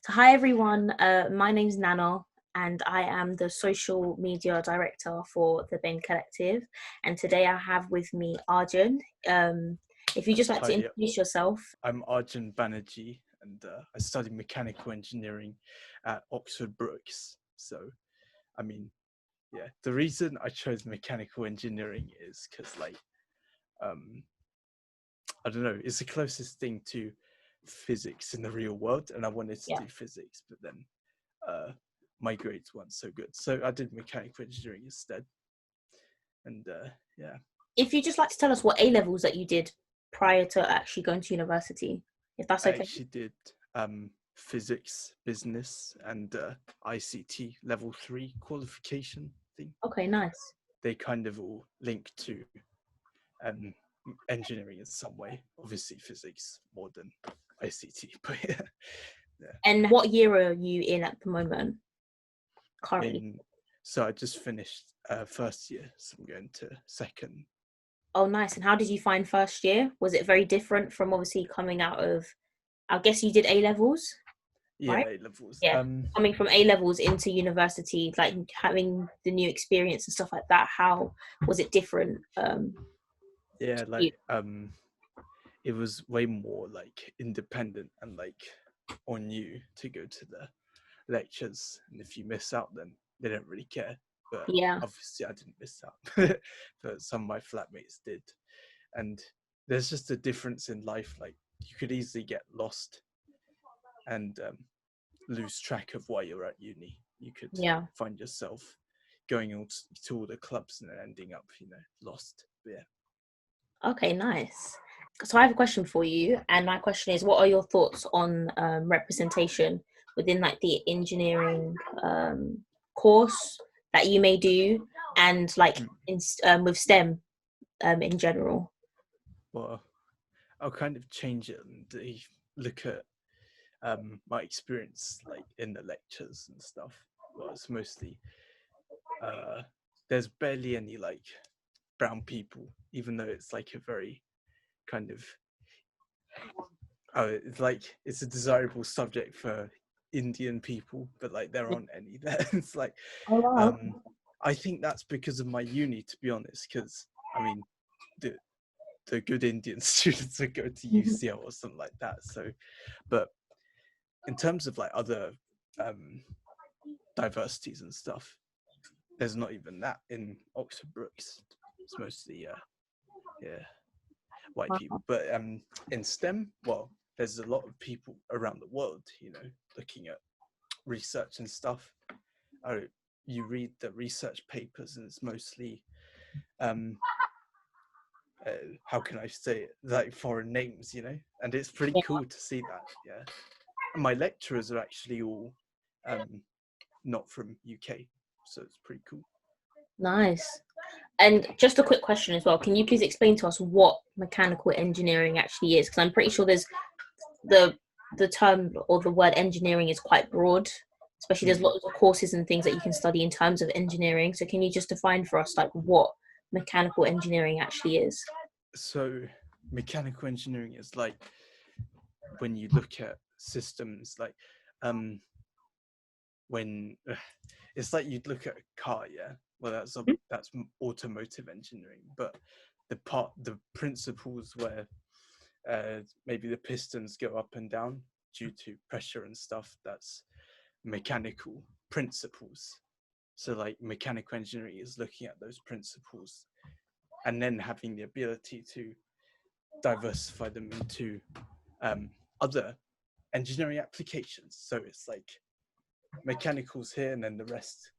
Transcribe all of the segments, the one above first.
So hi everyone, my name's Nana and I am the social media director for the Bain Collective. And today I have with me Arjun. If you just like Hi, to yeah. introduce yourself. I'm Arjun Banerjee, and I study mechanical engineering at Oxford Brookes. So, I mean, yeah, the reason I chose mechanical engineering is because, um, I don't know, it's the closest thing to physics in the real world, and I wanted to Yeah. do physics, but then uh, my grades weren't so good, so I did mechanical engineering instead. And yeah, If you just like to tell us what A levels that you did prior to actually going to university, if that's I okay. actually did physics, business, and ICT level 3 qualification thing. Okay, nice. They kind of all link to um, engineering in some way. Obviously, physics more than ICT, but yeah. Yeah. And what year are you in at the moment, currently? So I just finished first year, so I'm going to second. Oh, nice. And how did you find first year? Was it very different from obviously coming out of, I guess you did A levels, Yeah, right? A levels. Yeah, coming from A levels into university, like having the new experience and stuff like that, how was it different? Yeah, You? it was way more like independent and like on you to go to the lectures, and if you miss out then they don't really care, but Yeah, obviously I didn't miss out. But some of my flatmates did, and there's just a difference in life. Like, you could easily get lost and lose track of why you're at uni. You could yeah. find yourself going to all the clubs and then ending up lost. But yeah. Okay, nice. So I have a question for you, and my question is, what are your thoughts on representation within like the engineering course that you may do, and like Mm. with STEM in general? Well, I'll kind of change it and look at my experience like in the lectures and stuff. Well, it's mostly uh, there's barely any like brown people, even though it's like a very kind of it's like it's a desirable subject for Indian people, but like there aren't any there. It's like Oh wow. um, I think that's because of my uni, to be honest. Because I mean, the the good Indian students would go to UCL or something like that. So, but in terms of like other um, diversities and stuff, there's not even that in Oxford Brookes. It's mostly yeah, white people. But in STEM, well, there's a lot of people around the world, looking at research and stuff. Oh, you read the research papers, and it's mostly um, how can I say it, like foreign names, and it's pretty Yeah, cool to see that. Yeah, and my lecturers are actually all um, not from UK, so it's pretty cool. nice. And just a quick question as well. Can you please explain to us what mechanical engineering actually is? Because I'm pretty sure there's the the term or the word engineering is quite broad. Especially there's Mm. lots of courses and things that you can study in terms of engineering. So can you just define for us like what mechanical engineering actually is? So mechanical engineering is like when you look at systems, like um, when it's like you'd look at a car, yeah. Well, that's automotive engineering, but the principles where maybe the pistons go up and down due to pressure and stuff, that's mechanical principles. So like mechanical engineering is looking at those principles and then having the ability to diversify them into other engineering applications. So it's like mechanicals here, and then the rest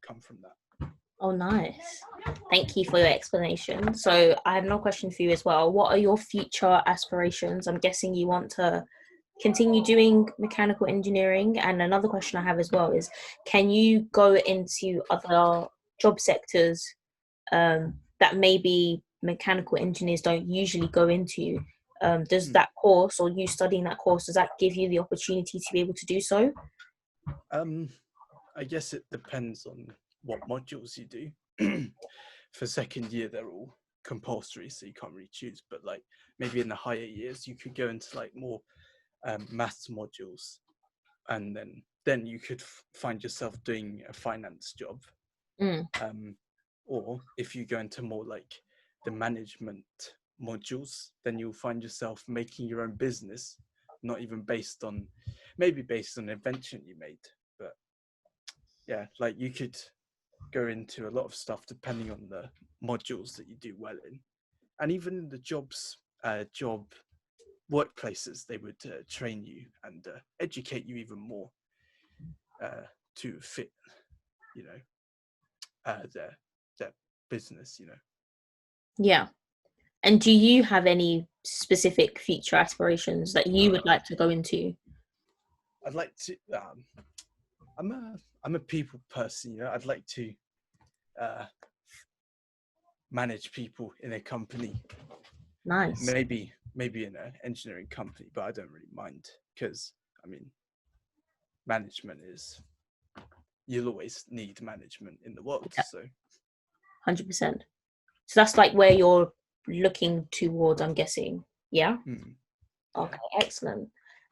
come from that. Oh, nice. Thank you for your explanation. So I have no question for you as well. What are your future aspirations? I'm guessing you want to continue doing mechanical engineering. And another question I have as well is, can you go into other job sectors that maybe mechanical engineers don't usually go into? Does Hmm. that course or you studying that course, does that give you the opportunity to be able to do so? Um, I guess it depends on what modules you do. For second year, they're all compulsory, so you can't really choose. But like maybe in the higher years, you could go into like more maths modules, and then you could find yourself doing a finance job. Or if you go into more like the management modules, then you'll find yourself making your own business, not even based on an invention you made, but yeah, like you could go into a lot of stuff depending on the modules that you do well in. And even in the job workplaces, they would train you and educate you even more to fit, their business. Yeah. And do you have any specific future aspirations that you would like to go into? I'd like to. I'm a people person. I'd like to manage people in a company. Nice. Maybe in an engineering company, but I don't really mind because management is. You'll always need management in the world. Yeah. So 100%. So that's like where you're looking towards, I'm guessing. Yeah. Okay, excellent.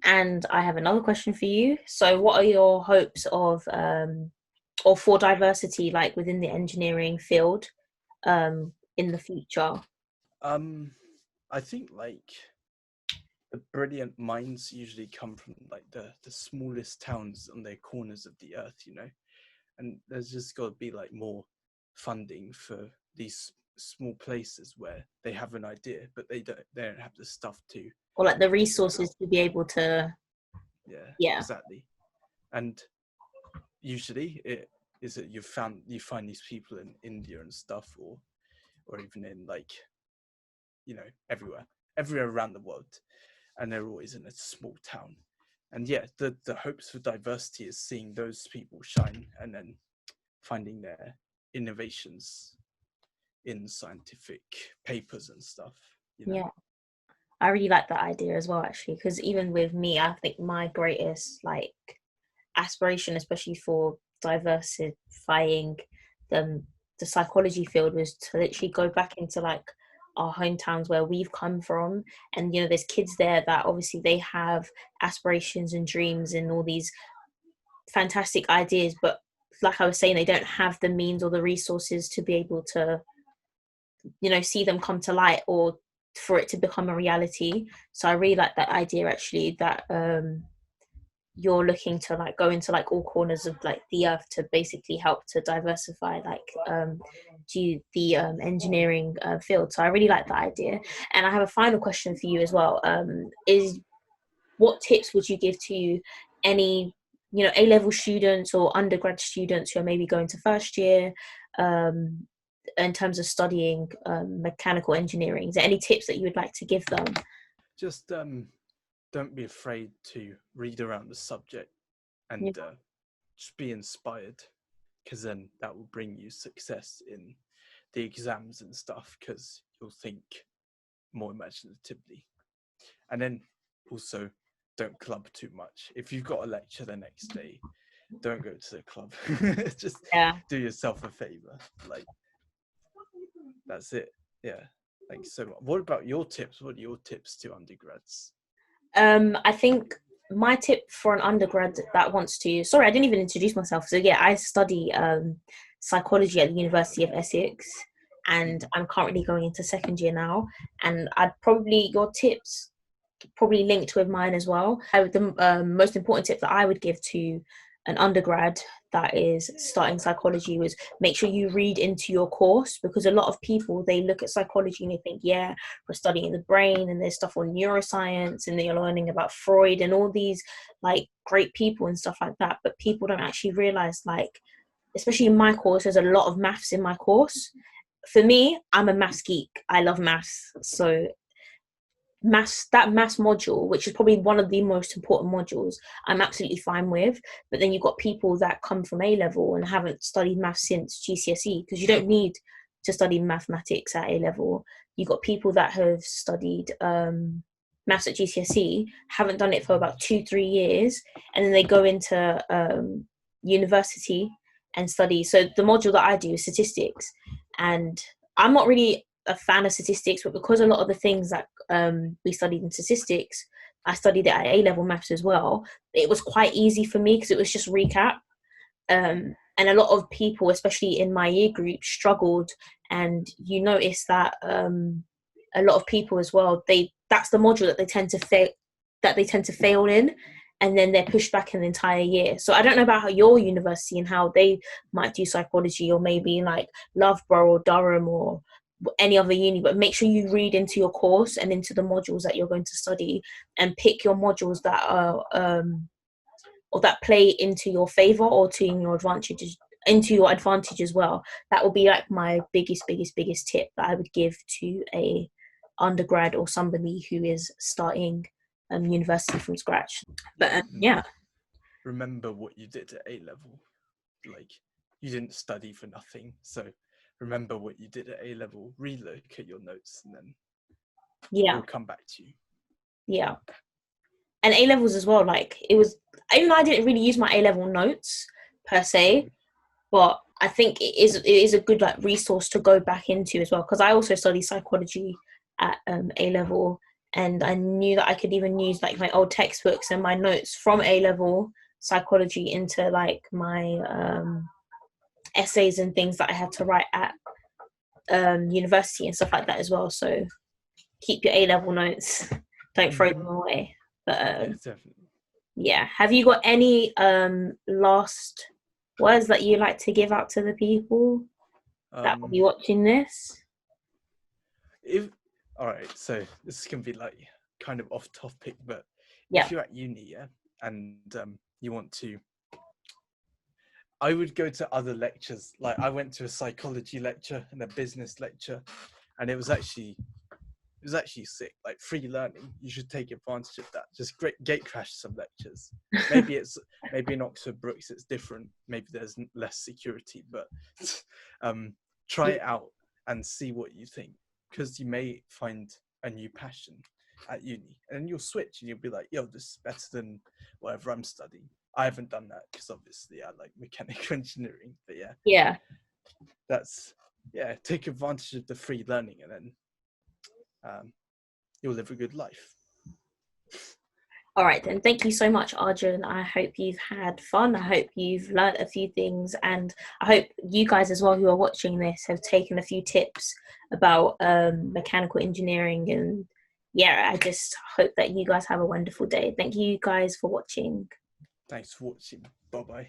And I have another question for you. So what are your hopes of or for diversity, like within the engineering field, in the future? I think like the brilliant minds usually come from like the smallest towns on the corners of the earth, and there's just got to be like more funding for these small places where they have an idea but they don't have the stuff to, Or like the resources to be able to. Yeah. Exactly. And usually it is that you find these people in India and stuff, or even in like everywhere around the world, and they're always in a small town. And yeah, the hopes for diversity is seeing those people shine and then finding their innovations in scientific papers and stuff. Yeah, I really like that idea as well, actually, because even with me, I think my greatest like aspiration, especially for diversifying the psychology field, was to literally go back into like our hometowns where we've come from, and there's kids there that obviously they have aspirations and dreams and all these fantastic ideas, but like I was saying, they don't have the means or the resources to be able to see them come to light or for it to become a reality. So I really like that idea, actually, that you're looking to like go into like all corners of like the earth to basically help to diversify like to the engineering field. So I really like that idea. And I have a final question for you as well. Is what tips would you give to any A-level students or undergrad students who are maybe going to first year in terms of studying mechanical engineering? Is there any tips that you would like to give them? Just don't be afraid to read around the subject and just be inspired, because then that will bring you success in the exams and stuff, because you'll think more imaginatively. And then also don't club too much. If you've got a lecture the next day, don't go to the club. Just do yourself a favor. Like, that's it. Yeah. Thanks so much. What about your tips? What are your tips to undergrads? I think my tip for an undergrad that wants to, sorry, I didn't even introduce myself. So yeah, I study psychology at the University of Essex, and I'm currently going into second year now. And your tips probably linked with mine as well. The most important tip that I would give to an undergrad that is starting psychology was make sure you read into your course, because a lot of people, they look at psychology and they think, yeah, we're studying the brain and there's stuff on neuroscience and they're learning about Freud and all these like great people and stuff like that. But people don't actually realize, like, especially in my course, there's a lot of maths in my course. For me, I'm a maths geek. I love maths. So that maths module, which is probably one of the most important modules, I'm absolutely fine with. But then you've got people that come from A level and haven't studied maths since GCSE, because you don't need to study mathematics at A level. You've got people that have studied maths at GCSE, haven't done it for about 2-3 years, and then they go into university and study. So the module that I do is statistics, and I'm not really a fan of statistics, but because a lot of the things that we studied in statistics, I studied it at A-level maths as well. It was quite easy for me because it was just recap. And a lot of people, especially in my year group, struggled. And you notice that a lot of people as well, that's the module that they tend to fail in, and then they're pushed back an entire year. So I don't know about how your university and how they might do psychology, or maybe like Loughborough or Durham or any other uni, but make sure you read into your course and into the modules that you're going to study, and pick your modules that are or that play into your favor or to your advantages, into your advantage as well. That would be like my biggest tip that I would give to a undergrad or somebody who is starting university from scratch. But yeah. Remember what you did at A level. Like, you didn't study for nothing. So remember what you did at A level, relook at your notes, and then we'll come back to you. Yeah. And A levels as well, like it was, even though I didn't really use my A level notes per se, but I think it is a good like resource to go back into as well, because I also studied psychology at A level, and I knew that I could even use like my old textbooks and my notes from A level psychology into like my essays and things that I had to write at university and stuff like that as well. So keep your A level notes, don't throw them away. But yeah, definitely. Yeah, have you got any last words that you like to give out to the people that will be watching this? All right, so this can be like kind of off topic, but Yeah. if you're at uni, and you want to, I would go to other lectures. Like, I went to a psychology lecture and a business lecture, and it was actually sick. Like, free learning, you should take advantage of that. Just gate crash some lectures. Maybe in Oxford Brookes it's different. Maybe there's less security, but try it out and see what you think, because you may find a new passion at uni, and then you'll switch and you'll be like, yo, this is better than whatever I'm studying. I haven't done that because obviously I like mechanical engineering, but Yeah. Take advantage of the free learning, and then you'll live a good life. All right, then. Thank you so much, Arjun. I hope you've had fun. I hope you've learned a few things, and I hope you guys as well who are watching this have taken a few tips about mechanical engineering. And yeah, I just hope that you guys have a wonderful day. Thank you guys for watching. Thanks for watching. Bye-bye.